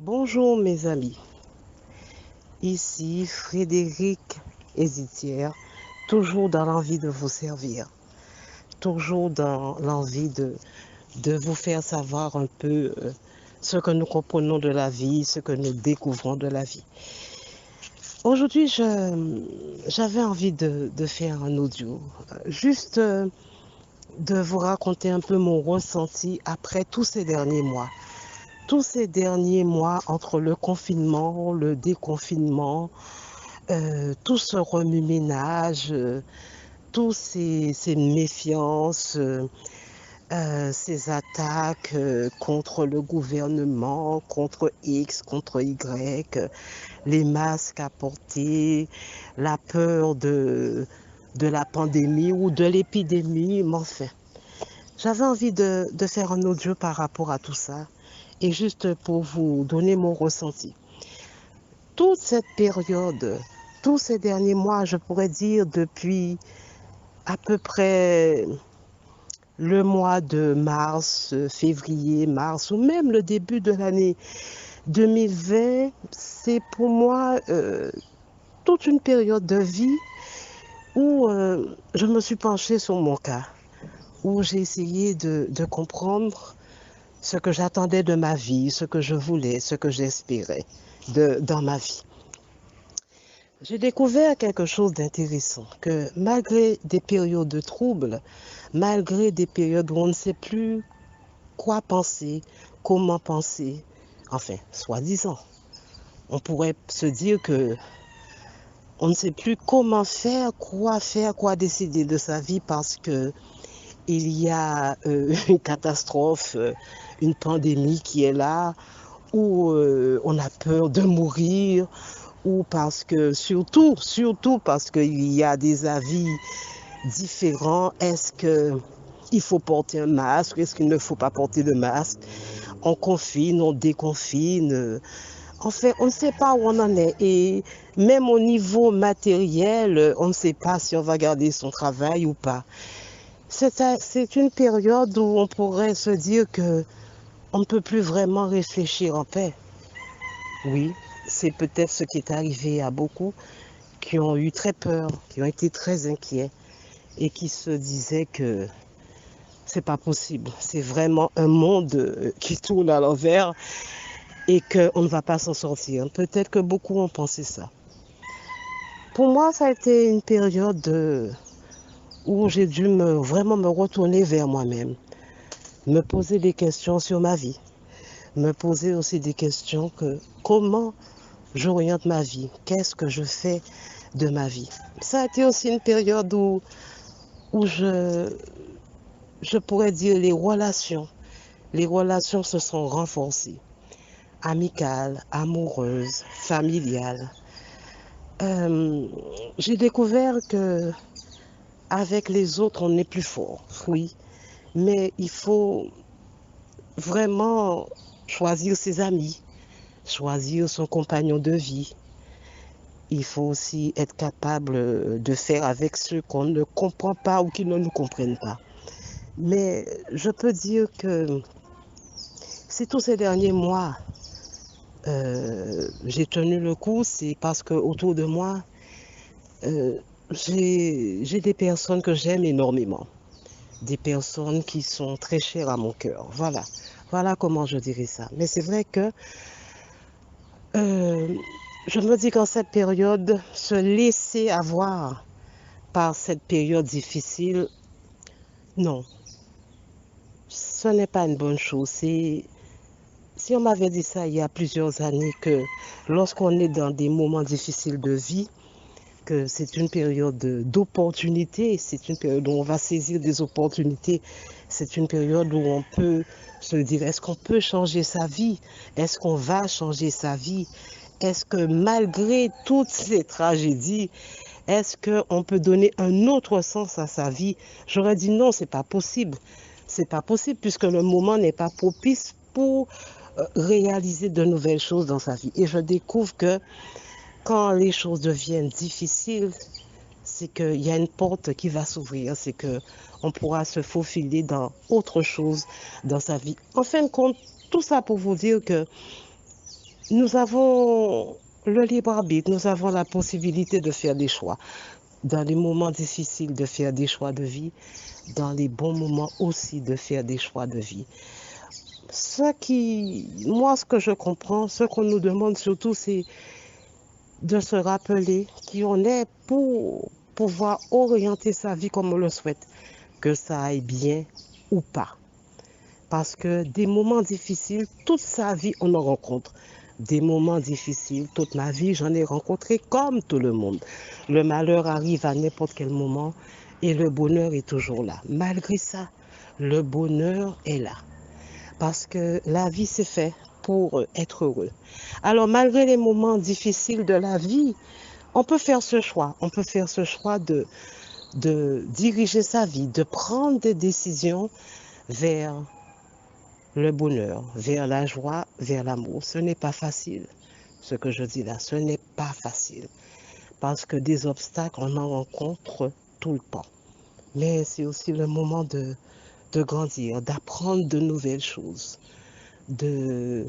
Bonjour mes amis, ici Frédéric Hésitière, toujours dans l'envie de vous servir, toujours dans l'envie de vous faire savoir un peu ce que nous comprenons de la vie, ce que nous découvrons de la vie. Aujourd'hui, j'avais envie de faire un audio, juste de vous raconter un peu mon ressenti après tous ces derniers mois. Tous ces derniers mois entre le confinement, le déconfinement, tout ce remue-ménage, tous ces méfiances, ces attaques contre le gouvernement, contre X, contre Y, les masques à porter, la peur de la pandémie ou de l'épidémie, mais enfin. J'avais envie de faire un audio par rapport à tout ça et juste pour vous donner mon ressenti. Toute cette période, tous ces derniers mois, je pourrais dire depuis à peu près le mois de mars, février, mars ou même le début de l'année 2020, c'est pour moi toute une période de vie où je me suis penchée sur mon cas, où j'ai essayé de comprendre ce que j'attendais de ma vie, ce que je voulais, ce que j'espérais dans ma vie. J'ai découvert quelque chose d'intéressant, que malgré des périodes de troubles, malgré des périodes où on ne sait plus quoi penser, comment penser, enfin, soi-disant, on pourrait se dire que on ne sait plus comment faire, quoi décider de sa vie parce que il y a une catastrophe, une pandémie qui est là, où on a peur de mourir, ou parce que, surtout parce qu'il y a des avis différents. Est-ce qu'il faut porter un masque? Est-ce qu'il ne faut pas porter de masque? On confine, on déconfine. Enfin, on ne sait pas où on en est. Et même au niveau matériel, on ne sait pas si on va garder son travail ou pas. C'est une période où on pourrait se dire que on ne peut plus vraiment réfléchir en paix. Oui, c'est peut-être ce qui est arrivé à beaucoup qui ont eu très peur, qui ont été très inquiets et qui se disaient que c'est pas possible. C'est vraiment un monde qui tourne à l'envers et qu'on ne va pas s'en sortir. Peut-être que beaucoup ont pensé ça. Pour moi, ça a été une période où j'ai dû vraiment me retourner vers moi-même, me poser des questions sur ma vie, me poser aussi des questions que comment j'oriente ma vie, qu'est-ce que je fais de ma vie. Ça a été aussi une période où je pourrais dire les relations se sont renforcées, amicales, amoureuses, familiales. Euh, j'ai découvert que avec les autres, on est plus fort, oui, mais il faut vraiment choisir ses amis, choisir son compagnon de vie. Il faut aussi être capable de faire avec ceux qu'on ne comprend pas ou qui ne nous comprennent pas. Mais je peux dire que si tous ces derniers mois, j'ai tenu le coup, c'est parce que autour de moi, euh, j'ai des personnes que j'aime énormément, des personnes qui sont très chères à mon cœur. Voilà comment je dirais ça. Mais c'est vrai que euh, je me dis qu'en cette période, se laisser avoir par cette période difficile, non, ce n'est pas une bonne chose. Si on m'avait dit ça il y a plusieurs années, que lorsqu'on est dans des moments difficiles de vie, que c'est une période d'opportunité, c'est une période où on va saisir des opportunités, c'est une période où on peut se dire, est-ce qu'on peut changer sa vie? Est-ce qu'on va changer sa vie? Est-ce que malgré toutes ces tragédies, est-ce qu'on peut donner un autre sens à sa vie? J'aurais dit non, c'est pas possible. C'est pas possible puisque le moment n'est pas propice pour réaliser de nouvelles choses dans sa vie. Et je découvre que quand les choses deviennent difficiles, c'est qu'il y a une porte qui va s'ouvrir, c'est que on pourra se faufiler dans autre chose dans sa vie. En fin de compte, tout ça pour vous dire que nous avons le libre arbitre, nous avons la possibilité de faire des choix. Dans les moments difficiles, de faire des choix de vie. Dans les bons moments aussi, de faire des choix de vie. Moi, ce que je comprends, ce qu'on nous demande surtout, c'est de se rappeler qui on est pour pouvoir orienter sa vie comme on le souhaite, que ça aille bien ou pas. Parce que des moments difficiles, toute sa vie, on en rencontre. Des moments difficiles, toute ma vie, j'en ai rencontré comme tout le monde. Le malheur arrive à n'importe quel moment et le bonheur est toujours là. Malgré ça, le bonheur est là. Parce que la vie, c'est fait pour être heureux. Alors, malgré les moments difficiles de la vie, on peut faire ce choix. On peut faire ce choix de diriger sa vie, de prendre des décisions vers le bonheur, vers la joie, vers l'amour. Ce n'est pas facile, ce que je dis là, ce n'est pas facile. Parce que des obstacles, on en rencontre tout le temps. Mais c'est aussi le moment de grandir, d'apprendre de nouvelles choses, de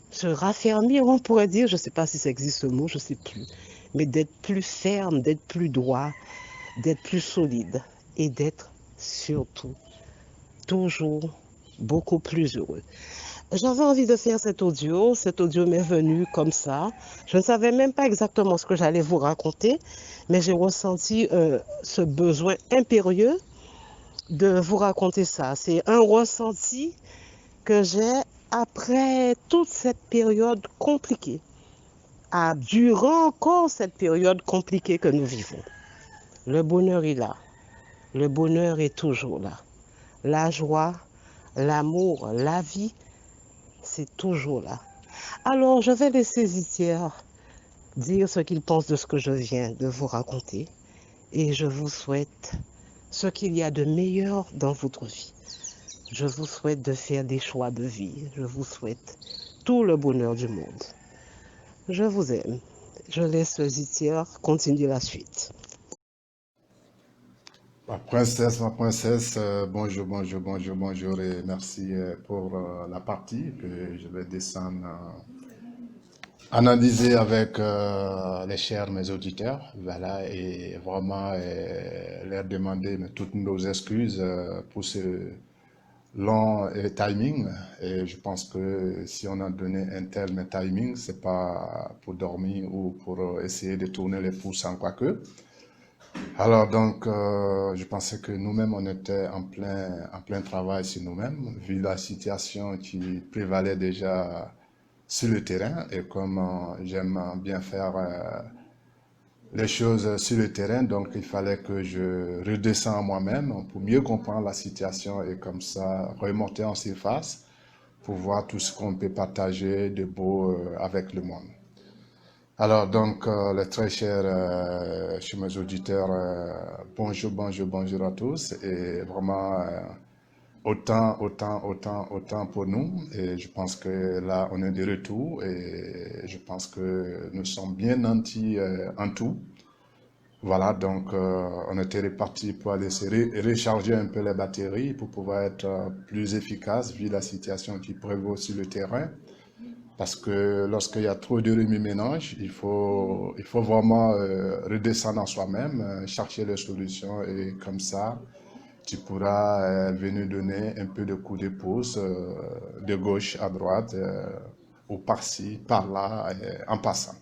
se raffermir, on pourrait dire, je ne sais pas si ça existe ce mot, je ne sais plus, mais d'être plus ferme, d'être plus droit, d'être plus solide et d'être surtout toujours beaucoup plus heureux. J'avais envie de faire cet audio m'est venu comme ça. Je ne savais même pas exactement ce que j'allais vous raconter, mais j'ai ressenti ce besoin impérieux de vous raconter ça. C'est un ressenti que j'ai après toute cette période compliquée, durant encore cette période compliquée que nous vivons. Le bonheur est là, le bonheur est toujours là. La joie, l'amour, la vie, c'est toujours là. Alors, je vais laisser Zitière dire ce qu'il pense de ce que je viens de vous raconter et je vous souhaite ce qu'il y a de meilleur dans votre vie. Je vous souhaite de faire des choix de vie. Je vous souhaite tout le bonheur du monde. Je vous aime. Je laisse Zitière continuer la suite. Ma princesse, bonjour, bonjour, bonjour, bonjour et merci pour la partie que je vais descendre analyser avec les chers mes auditeurs, voilà, et vraiment leur demander toutes nos excuses pour ce long timing. Et je pense que si on a donné un tel timing, c'est pas pour dormir ou pour essayer de tourner les pouces en quoi que. Alors donc, je pensais que nous-mêmes, on était en plein travail sur nous-mêmes, vu la situation qui prévalait déjà sur le terrain. Et comme j'aime bien faire les choses sur le terrain, donc il fallait que je redescends moi-même pour mieux comprendre la situation et comme ça remonter en surface pour voir tout ce qu'on peut partager de beau avec le monde. Alors donc, les très chers chez mes auditeurs, bonjour, bonjour, bonjour à tous et vraiment autant pour nous et je pense que là on est de retour et je pense que nous sommes bien nantis en tout. Voilà, donc on était reparti pour aller se recharger un peu les batteries pour pouvoir être plus efficace vu la situation qui prévaut sur le terrain. Parce que lorsqu'il y a trop de remue-ménage, il faut vraiment redescendre en soi-même, chercher les solutions et comme ça, tu pourras venir donner un peu de coups de pouce de gauche à droite ou par-ci, par-là, en passant.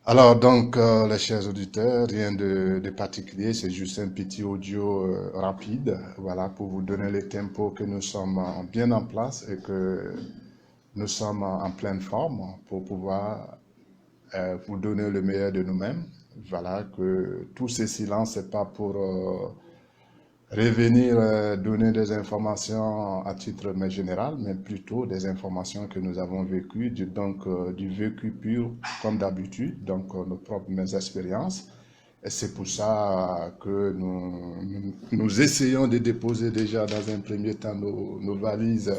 Alors donc, les chers auditeurs, rien de particulier, c'est juste un petit audio rapide, voilà, pour vous donner le tempo que nous sommes bien en place et que nous sommes en pleine forme pour pouvoir vous donner le meilleur de nous-mêmes. Voilà, que tous ces silences, c'est pas pour revenir donner des informations à titre mais général, mais plutôt des informations que nous avons vécues, donc du vécu pur comme d'habitude, donc nos propres mes expériences. Et c'est pour ça que nous essayons de déposer déjà dans un premier temps nos valises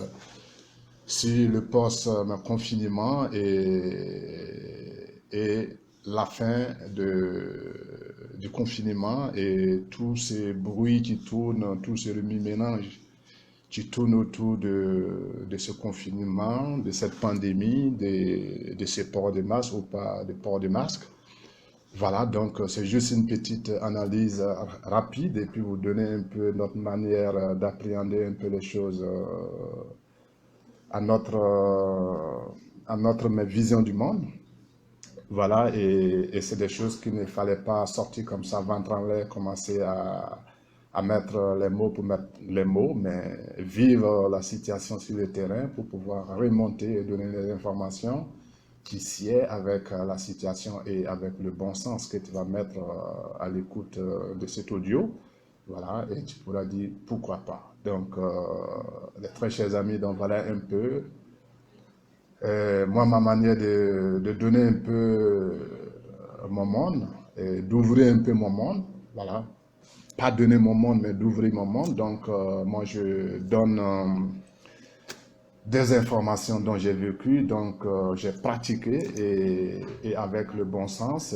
sur le post-confinement et la fin du confinement et tous ces bruits qui tournent, tous ces remue-ménages qui tourne autour de ce confinement, de cette pandémie, de ce port de masque ou pas de port de masque. Voilà, donc c'est juste une petite analyse rapide et puis vous donner un peu notre manière d'appréhender un peu les choses à notre vision du monde. Voilà, et c'est des choses qu'il ne fallait pas sortir comme ça, ventre en l'air, commencer à mettre les mots pour mettre les mots, mais vivre la situation sur le terrain pour pouvoir remonter et donner les informations qui sied avec la situation et avec le bon sens que tu vas mettre à l'écoute de cet audio. Voilà, et tu pourras dire pourquoi pas. Donc, les très chers amis, donc voilà un peu. Moi, ma manière de donner un peu mon monde, d'ouvrir un peu mon monde, voilà. Pas donner mon monde, mais d'ouvrir mon monde. Donc, moi, je donne des informations dont j'ai vécu, donc j'ai pratiqué et avec le bon sens,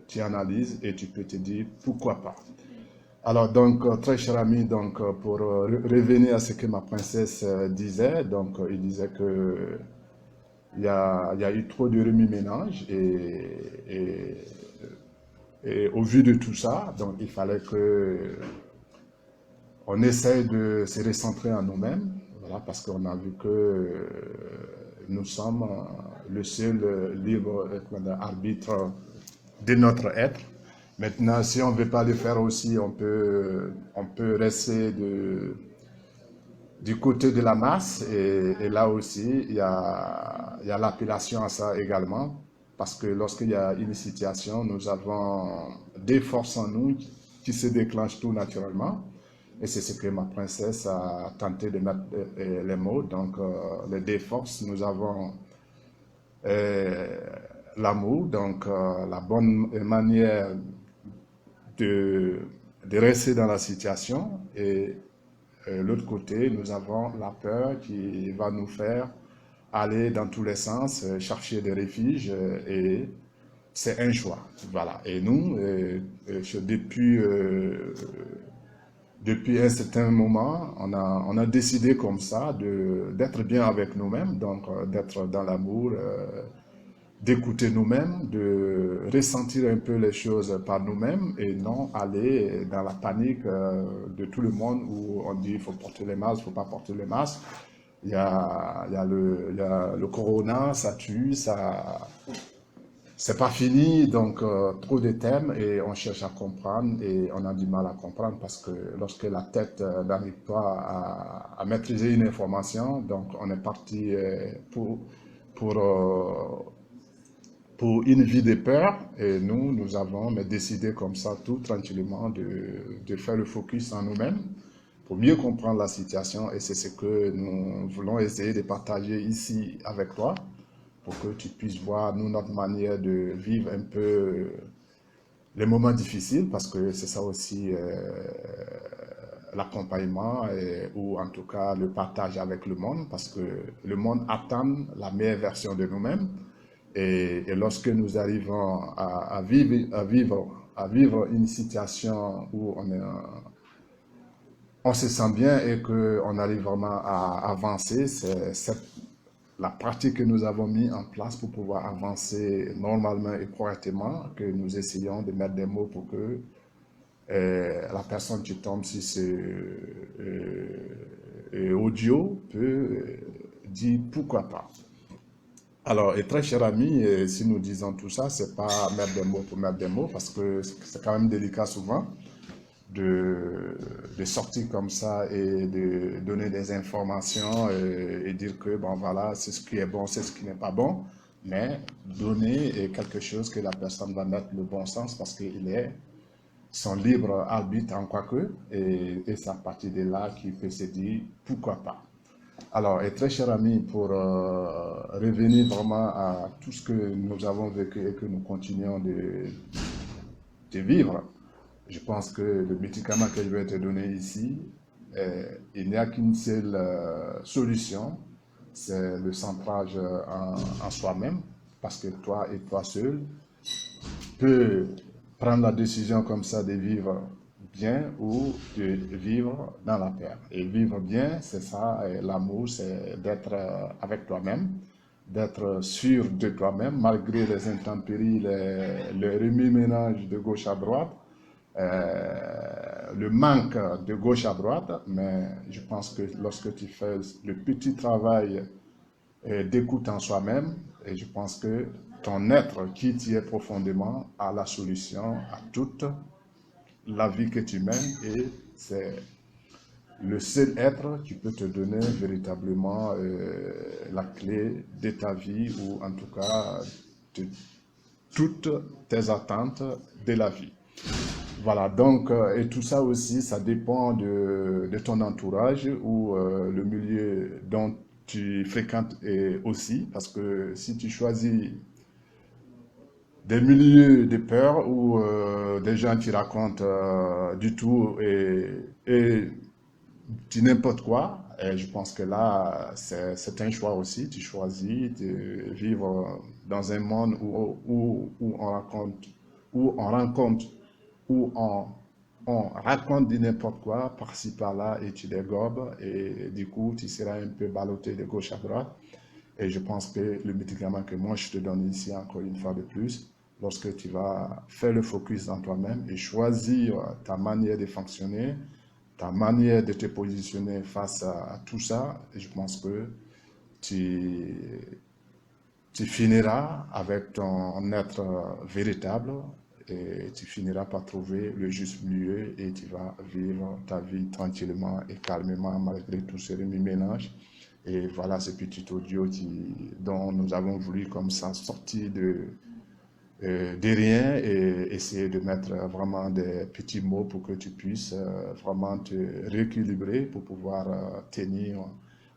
tu analyses et tu peux te dire pourquoi pas. Alors, donc, très cher ami, donc, pour revenir à ce que ma princesse disait, donc, il disait que il y a eu trop de remue-ménage et au vu de tout ça, donc il fallait que on essaye de se recentrer en nous-mêmes, voilà, parce qu'on a vu que nous sommes le seul libre arbitre de notre être. Maintenant, si on ne veut pas le faire aussi, on peut rester du côté de la masse et là aussi, il y a l'appellation à ça également, parce que lorsqu'il y a une situation, nous avons des forces en nous qui se déclenchent tout naturellement. Et c'est ce que ma princesse a tenté de mettre les mots. Donc, les deux forces, nous avons l'amour, donc la bonne manière de rester dans la situation. Et l'autre côté, nous avons la peur qui va nous faire aller dans tous les sens, chercher des refuges et c'est un choix. Voilà. Et nous, depuis un certain moment, on a décidé comme ça d'être bien avec nous-mêmes, donc d'être dans l'amour, d'écouter nous-mêmes, de ressentir un peu les choses par nous-mêmes et non aller dans la panique de tout le monde où on dit il faut porter les masques, il ne faut pas porter les masques. Il y a le corona, ça tue, ça... C'est pas fini, donc trop de thèmes et on cherche à comprendre et on a du mal à comprendre parce que lorsque la tête n'arrive pas à maîtriser une information, donc on est parti pour une vie de peur et nous avons décidé comme ça tout tranquillement de faire le focus en nous-mêmes pour mieux comprendre la situation et c'est ce que nous voulons essayer de partager ici avec toi pour que tu puisses voir, nous, notre manière de vivre un peu les moments difficiles, parce que c'est ça aussi l'accompagnement, ou en tout cas le partage avec le monde, parce que le monde attend la meilleure version de nous-mêmes. Et lorsque nous arrivons à vivre une situation où on se sent bien et qu'on arrive vraiment à avancer, c'est la pratique que nous avons mis en place pour pouvoir avancer normalement et correctement, que nous essayons de mettre des mots pour que la personne qui tombe sur ce audio peut dire pourquoi pas. Alors, et très cher ami, si nous disons tout ça, c'est pas mettre des mots pour mettre des mots, parce que c'est quand même délicat souvent de sortir comme ça et de donner des informations et dire que bon voilà, c'est ce qui est bon, c'est ce qui n'est pas bon, mais donner quelque chose que la personne va mettre le bon sens parce qu'il est son libre arbitre en quoi que, et c'est à partir de là qu'il peut se dire pourquoi pas. Alors, et très cher ami, pour revenir vraiment à tout ce que nous avons vécu et que nous continuons de vivre, je pense que le médicament que je vais te donner ici, il n'y a qu'une seule solution, c'est le centrage en soi-même, parce que toi et toi seul peux prendre la décision comme ça de vivre bien ou de vivre dans la paix. Et vivre bien, c'est ça, l'amour, c'est d'être avec toi-même, d'être sûr de toi-même, malgré les intempéries, le remue-ménage de gauche à droite, le manque de gauche à droite, mais je pense que lorsque tu fais le petit travail d'écoute en soi-même, et je pense que ton être qui t'y est profondément a la solution à toute la vie que tu mènes, et c'est le seul être qui peut te donner véritablement la clé de ta vie, ou en tout cas de toutes tes attentes de la vie. Voilà, donc, et tout ça aussi, ça dépend de ton entourage ou le milieu dont tu fréquentes aussi, parce que si tu choisis des milieux de peur ou des gens qui racontent du tout et du n'importe quoi, et je pense que là, c'est un choix aussi. Tu choisis de vivre dans un monde où on raconte, où on rencontre, où on raconte du n'importe quoi par-ci par-là et tu dégobes et du coup tu seras un peu ballotté de gauche à droite. Et je pense que le médicament que moi je te donne ici, encore une fois de plus, lorsque tu vas faire le focus dans toi-même et choisir ta manière de fonctionner, ta manière de te positionner face à tout ça, je pense que tu, tu finiras avec ton être véritable et tu finiras par trouver le juste milieu et tu vas vivre ta vie tranquillement et calmement malgré tout ce remue-ménage. Et voilà ce petit audio dont nous avons voulu comme ça sortir de rien et essayer de mettre vraiment des petits mots pour que tu puisses vraiment te rééquilibrer pour pouvoir tenir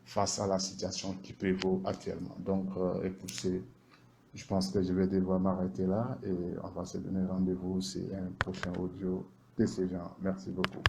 face à la situation qui prévaut actuellement. Donc, écoutez, je pense que je vais devoir m'arrêter là et on va se donner rendez-vous sur un prochain audio de ces gens. Merci beaucoup.